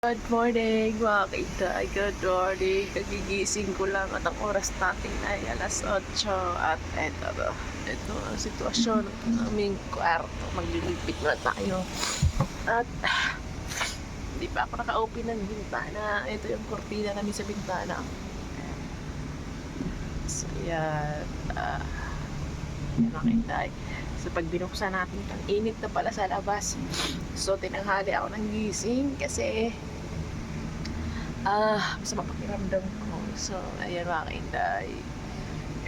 Good morning mga kaitay, good morning. Kagigising ko lang at ang oras natin ay alas 8 at ito ang sitwasyon ng aming kwarto. Maglilipit na tayo at hindi pa ako naka-open ng bintana. Ito yung kortina namin sa bintana. So yan, yan mga kaitay. So pag binuksan natin, ang init na pala sa labas. So tinanghali ako ng gising kasi masama pakiramdam ko. So ayan mga kainday,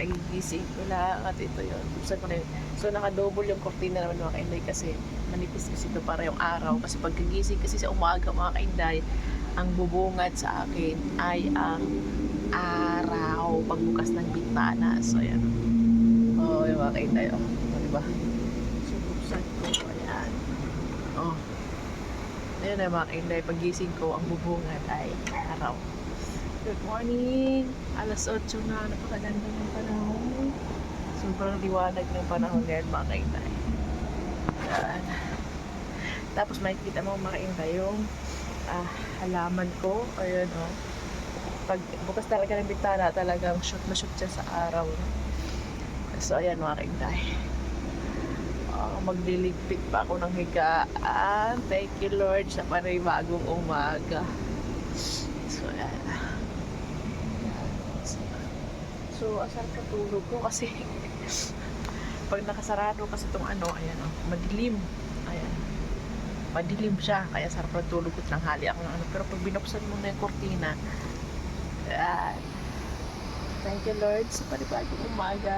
nagigising ko lang at ito yun, buksan ko na yun. So naka-double yung kortina naman mga kainday kasi manipis kasi ito para yung araw. Kasi pagkagising kasi sa umaga mga kainday, ang bubungad sa akin ay ang araw pagbukas ng bintana. So ayan, yung mga kainday, diba? So buksan ko, ayan. Ayan na mga kainday, pagising ko, ang bubungad ay araw. Good morning! Alas 8 na, napakaganda ng panahon. Sobrang liwanag ng panahon ngayon mga kainday. Ayan. Tapos makikita mo mga kainday yung halaman ko. Ayan o. Pag bukas talaga ng bintana, talagang shoot na shoot siya sa araw. So ayan mga kainday. Magliligpit pa ako ng higaan. Thank you Lord sa panibagong umaga. So yan. So asar katulog ko kasi pag nakasarado kasi itong ayan madilim. Ayan. Madilim siya kaya sarap natulog ko ng hali ako ng pero pag binuksan mo na yung kortina, thank you Lord sa panibagong umaga.